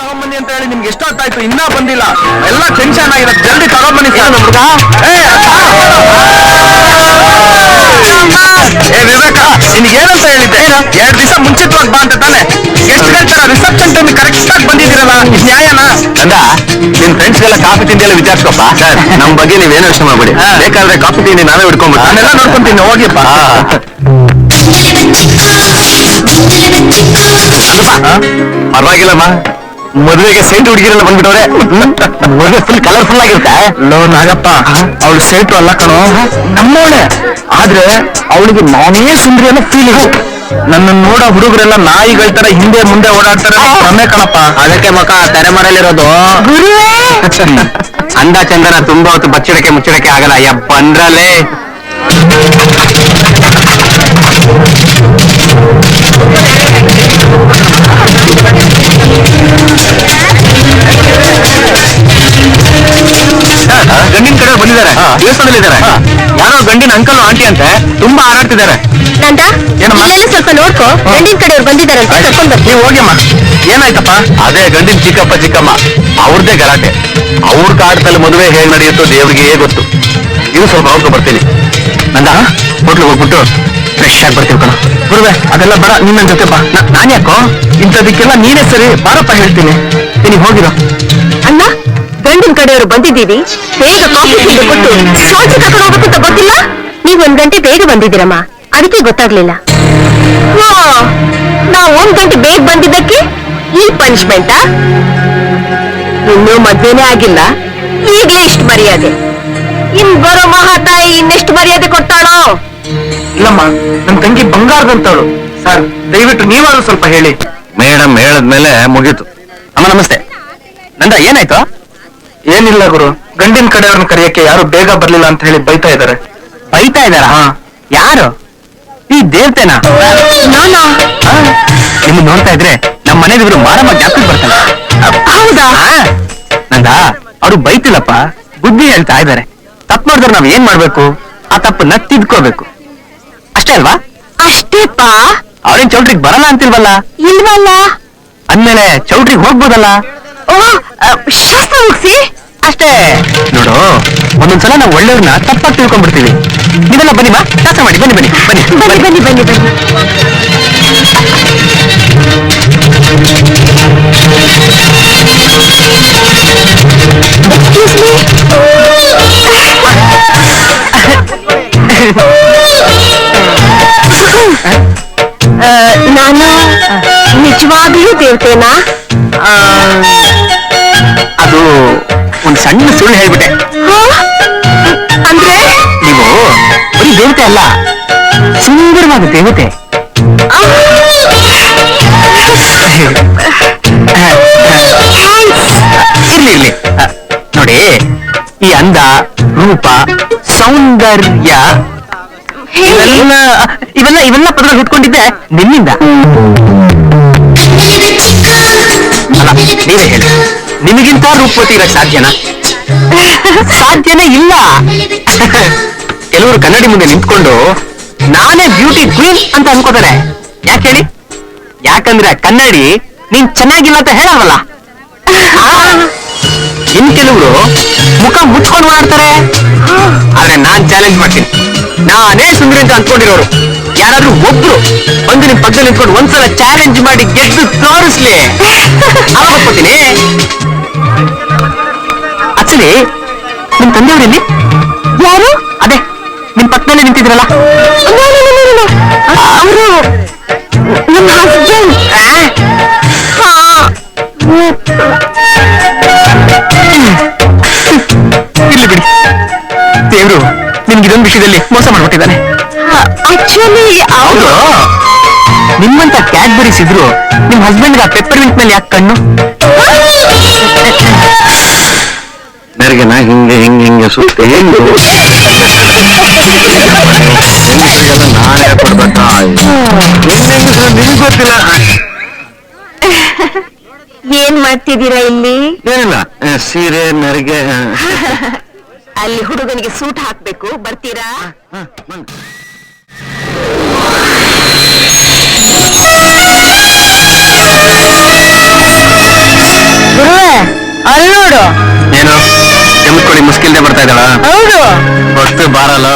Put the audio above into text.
ತಗೊಂಬನ್ನಿ ಅಂತ ಹೇಳಿ ನಿಮ್ಗೆ ಎಷ್ಟೊತ್ತಾಯ್ತು ಇನ್ನೂ ಬಂದಿಲ್ಲ. ಎಲ್ಲ ಟೆನ್ಷನ್ ಆಗಿದೆ, ಜಲ್ದಿ ತಗೊಂಬನ್ನಿ ಸರ್. ಹುಡುಗ ವಿವೇಕ, ನಿನ್ಗೇನಂತ ಹೇಳಿದ್ದೆ? 2 ದಿವಸ ಮುಂಚಿತವಾಗಿ ಬಾ ಅಂತ ತಾನೆ? ಎಷ್ಟು ಗಂಟೆ ರಿಸೆಪ್ಷನ್ ಟೈಮ್ ಕರೆಕ್ಟ್ ಆಗಿ ಬಂದಿದ್ದೀರಲ್ಲ, ನ್ಯಾಯನಾ? ಅಂದ ನಿನ್ ಫ್ರೆಂಡ್ಸ್ಗೆಲ್ಲ ಕಾಫಿ ತಿಂಡಿ ಎಲ್ಲ ವಿಚಾರಿಸ್ಕೊಪ್ಪ. ನಮ್ ಬಗ್ಗೆ ನೀವೇನು ಯೋಚನೆ ಮಾಡ್ಬೇಡಿ, ಬೇಕಾದ್ರೆ ಕಾಫಿ ತಿಂಡಿ ನಾವೇ ಹಿಡ್ಕೊಂಡ್ಬಿಟ್ಟು ನಾನೆಲ್ಲ ನೋಡ್ಕೊಂತೀನಿ. ಹೋಗಿಪ್ಪ. ಪರವಾಗಿಲ್ಲಮ್ಮ, ಮದುವೆಗೆ ಸೈಟ್ ಹುಡುಗಿರೆಲ್ಲ ಬಂದ್ಬಿಟ್ಟವ್ರೆ. ಮದುವೆ ಫುಲ್ ಕಲರ್ಫುಲ್ ಆಗಿರುತ್ತೆ. ಲೋ ನಾಗಪ್ಪ, ಅವಳು ಸೈಟು ಅಲ್ಲ ಕಣೋ, ನಮ್ಮವಳೆ. ಆದ್ರೆ ಅವಳಿಗೆ ನಾನೇ ಸುಂದ್ರಿ ಅನ್ನೋ ಫೀಲಿಂಗ್. ನನ್ನ ನೋಡೋ ಹುಡುಗರೆಲ್ಲ ನಾಯಿಗಳ ತರ ಹಿಂದೆ ಮುಂದೆ ಓಡಾಡ್ತಾರೆ. ರಮೆ ಕಣಪ್ಪ, ಅದಕ್ಕೆ ಮಕ ತೆರೆ ಮರಲಿರೋದು. ಅಂದ ಚಂದನ ತುಂಬಾ ಹೊತ್ತು ಬಚ್ಚಿಡಕ್ಕೆ ಮುಚ್ಚಿಡಕ್ಕೆ ಆಗಲ್ಲ. ಬಂದ್ರಲ್ಲೇ ಗಂಡಿನ ಕಡೆ ಬಂದಿದ್ದಾರೆ, ದೇವಸ್ಥಾನದಲ್ಲಿದ್ದಾರೆ. ಯಾರೋ ಗಂಡಿನ ಅಂಕಲ್ ಆಂಟಿ ಅಂತೆ, ತುಂಬಾ ಹಾರಾಡ್ತಿದ್ದಾರೆ. ಸ್ವಲ್ಪ ನೋಡ್ಕೋ, ಗಂಡಿನ ಕಡೆಯವ್ರು ಬಂದಿದ್ದಾರೆ. ನೀವು ಹೋಗಿಮ್ಮ. ಏನಾಯ್ತಪ್ಪ? ಅದೇ ಗಂಡಿನ ಚಿಕ್ಕಪ್ಪ ಚಿಕ್ಕಮ್ಮ ಅವ್ರದ್ದೇ ಗಲಾಟೆ. ಅವ್ರ ಕಾಡ್ದಲ್ಲಿ ಮದುವೆ ಹೇಗೆ ನಡೆಯುತ್ತೋ ದೇವ್ರಿಗೆ ಗೊತ್ತು. ಇದು ಸ್ವಲ್ಪ ನೋಡ್ಕೊ ಬರ್ತೀನಿ. ನಂದ ಹೋಟ್ಲಿಗೆ ಹೋಗ್ಬಿಟ್ಟು ಫ್ರೆಶ್ ಆಗಿ ಬರ್ತೀವಿ ಕಣ. ಗುರುವೆ, ಅದೆಲ್ಲ ಬೇಡ, ನಿನ್ನ ಜೊತೆ ಬಾ. ನಾನ್ ಯಾಕೋ ಇಂಥದಕ್ಕೆಲ್ಲ ನೀನೇ ಸರಿ. ಬಾರಪ್ಪ ಹೇಳ್ತೀನಿ. ನೀನು ಹೋಗಿರೋ. ಅಣ್ಣ, ಗಂಡಿನ ಕಡೆಯವರು ಬಂದಿದ್ದೀವಿ, ಬೇಗ ಕಾಫಿ ತಿಂದು ಕೊಟ್ಟು ಶೌಚ ಕರ್ಕೊಂಡು ಹೋಗ್ಬೇಕು ಅಂತ ಗೊತ್ತಿಲ್ಲ. ನೀವ್ 1 ಗಂಟೆ ಬೇಗ ಬಂದಿದ್ದೀರಮ್ಮ, ಅದಕ್ಕೆ ಗೊತ್ತಾಗ್ಲಿಲ್ಲ. ನಾವು 1 ಗಂಟೆ ಬೇಗ ಬಂದಿದ್ದಕ್ಕೆ ಈ ಪನಿಷ್ಮೆಂಟಾ? ಇನ್ನೂ ಮದ್ವೆನೇ ಆಗಿಲ್ಲ, ಈಗಲೇ ಇಷ್ಟು ಮರ್ಯಾದೆ. ಇನ್ ಬರೋ ಮಹಾತಾಯಿ ಇನ್ನೆಷ್ಟು ಮರ್ಯಾದೆ ಕೊಡ್ತಾಳೋ? ಇಲ್ಲಮ್ಮ, ನನ್ ತಂಗಿ ಬಂಗಾರದಂತವಳು. ಸರ್, ದಯವಿಟ್ಟು ನೀವಾದ್ರೂ ಸ್ವಲ್ಪ ಹೇಳಿ. ಮೇಡಮ್ ಹೇಳದ್ಮೇಲೆ ಮುಗೀತು. ಅಮ್ಮ ನಮಸ್ತೆ. ನಂದ ಏನಾಯ್ತು? ಏನಿಲ್ಲ ಗುರು, ಗಂಡಿನ ಕಡೆಯವ್ರನ್ನ ಕರೆಯಕ್ಕೆ ಯಾರು ಬೇಗ ಬರ್ಲಿಲ್ಲ ಅಂತ ಹೇಳಿ ಬೈತಾ ಇದ್ದಾರೆ. ಬೈತಾ ಇದ್ದಾರ? ಯಾರು? ಈ ದೇವತೆನಾ? ನಾನಾ? ನಿಮ್ಗೆ ನೋಡ್ತಾ ಇದ್ರೆ ನಮ್ಮ ಮನೆಯವರು ಮಾರಮ್ಮ ಜಾಸ್ತಿ ಬರ್ತಾನೆ. ಹೌದಾ? ನಂದ ಅವ್ರು ಬೈತಿಲ್ಲಪ್ಪ, ಬುದ್ಧಿ ಹೇಳ್ತಾ ಇದ್ದಾರೆ. ತಪ್ಪು ಮಾಡಿದ್ರೆ ನಾವ್ ಏನ್ ಮಾಡ್ಬೇಕು? ಆ ತಪ್ಪನ್ನ ತಿದ್ಕೋಬೇಕು, ಅಷ್ಟೇ ಅಲ್ವಾ? ಅಷ್ಟೇಪಾ. ಅವ್ರೇನ್ ಚೌಟ್ರಿಗೆ ಬರಲ್ಲ ಅಂತಿಲ್ವಲ್ಲ? ಇಲ್ವಲ್ಲ. ಅಂದ್ಮೇಲೆ ಚೌಟ್ರಿಗೆ ಹೋಗ್ಬೋದಲ್ಲ? ಓ, ಶಾಸ್ತ್ರ ಮುಗಿಸಿ ಅಷ್ಟೇ. ನೋಡು, ಒಂದೊಂದ್ಸಲ ನಾವು ಒಳ್ಳೆಯವ್ರನ್ನ ತಪ್ಪಾಗಿ ತಿಳ್ಕೊಂಡ್ಬಿಡ್ತೀವಿ. ನೀವೆಲ್ಲ ಬನ್ನಿ ಬಾ, ಶಾಸ್ತ್ರ ಮಾಡಿ. ಬನ್ನಿ ಬನ್ನಿ ಬನ್ನಿ ಬನ್ನಿ ಬನ್ನಿ ಬನ್ನಿ ಬನ್ನಿ. Excuse me. ನಾನು ನಿಜವಾಗ್ಲೂ ದೇವತೆನಾ? ಅದು ಒಂದು ಸಣ್ಣ ಸುಳ್ಳು ಹೇಳ್ಬಿಟ್ಟೆ. ಅಂದ್ರೆ ನೀವು ಬರೀ ದೇವತೆ ಅಲ್ಲ, ಸುಂದರವಾದ ದೇವತೆ. ಇರ್ಲಿ ಇರ್ಲಿ. ನೋಡಿ, ಈ ಅಂದ, ರೂಪ, ಸೌಂದರ್ಯ ಇವೆಲ್ಲ ಪದ ಹುಟ್ಕೊಂಡಿದ್ದೆ ನಿಮ್ಮಿಂದ ಅಲ್ಲ. ನೀವೇ ಹೇಳಿ, ನಿಮಗಿಂತ ರೂಪವತಿ ಇರಕ್ ಸಾಧ್ಯನಾ? ಸಾಧ್ಯನೇ ಇಲ್ಲ. ಕೆಲವರು ಕನ್ನಡಿ ಮುಂದೆ ನಿಂತ್ಕೊಂಡು ನಾನೇ ಬ್ಯೂಟಿ ಕ್ವೀನ್ ಅಂತ ಅನ್ಕೋತಾರೆ. ಯಾಕೆ ಹೇಳಿ? ಯಾಕಂದ್ರೆ ಕನ್ನಡಿ ನೀನ್ ಚೆನ್ನಾಗಿಲ್ಲ ಅಂತ ಹೇಳಲ್ವಲ್ಲ. ಇನ್ ಕೆಲವರು ಮುಖ ಮುಚ್ಕೊಂಡು ಮಾಡ್ತಾರೆ. ಆದ್ರೆ ನಾನ್ ಚಾಲೆಂಜ್ ಮಾಡ್ತೀನಿ, ನಾನೇ ಸುಂದರಿ ಅಂತ ಅನ್ಕೊಂಡಿರೋರು ಯಾರಾದ್ರೂ ಒಬ್ರು ಬಂದು ನಿಮ್ ಪಕ್ಕದಲ್ಲಿ ನಿಂತ್ಕೊಂಡು ಒಂದ್ಸಲ ಚಾಲೆಂಜ್ ಮಾಡಿ ಗೆದ್ದು ತೋರಿಸ್ಲಿ, ಅವಾಗ ಒಪ್ಕೋತೀನಿ. ಆಕ್ಚುಲಿ ನಿಮ್ ತಂದೆಯವರಲ್ಲಿ ಯಾರು? ಅದೇ ನಿಮ್ ಪಕ್ಕದಲ್ಲೇ ನಿಂತಿದ್ರಲ್ಲ, ಅವರು ನಮ್ಮ ಹಸ್ಬೆಂಡ್. ಇಲ್ಲಿ ಬಿಡಿ, ದೇವ್ರು ನಿಮ್ಗಿದೊಂದು ವಿಷಯದಲ್ಲಿ ಮೋಸ ಮಾಡ್ಬಿಟ್ಟಿದ್ದಾನೆ. ಆಕ್ಚುಲಿ ಹೌದು, ನಿಮ್ಮಂತ ಕ್ಯಾಡ್ಬರೀಸ್ ಇದ್ರು ನಿಮ್ ಹಸ್ಬೆಂಡ್ಗೆ ಆ ಪೆಪ್ಪರ್ಮಿಂಟ್ ಮೇಲೆ ಯಾಕೆ ಕಣ್ಣು? ನರಿಗೆನ ಹಿಂಗೆ ಹಿಂಗೆ ಹಿಂಗೆ ಸುತ್ತ ಹೆಂಗು ನಾನೇ ಕೊಡ್ಬೇಕಾ? ನಿಮ್ಗೆ ಗೊತ್ತಿಲ್ಲ. ಏನ್ ಮಾಡ್ತಿದ್ದೀರಾ ಇಲ್ಲಿ? ಏನಿಲ್ಲ, ಸೀರೆ ನರಿಗೆ. ಅಲ್ಲಿ ಹುಡುಗನಿಗೆ ಸೂಟ್ ಹಾಕ್ಬೇಕು, ಬರ್ತೀರಾ? ಹೌದು ಏನು ಕೆಮ್ಮತ್ಕೊಡಿ ಮುಸ್ಕಿಲ್ದೆ ಬರ್ತಾ ಇದ್ದಾಳ ಹೌದು ಹೊತ್ತು ಬಾರಲ್ಲ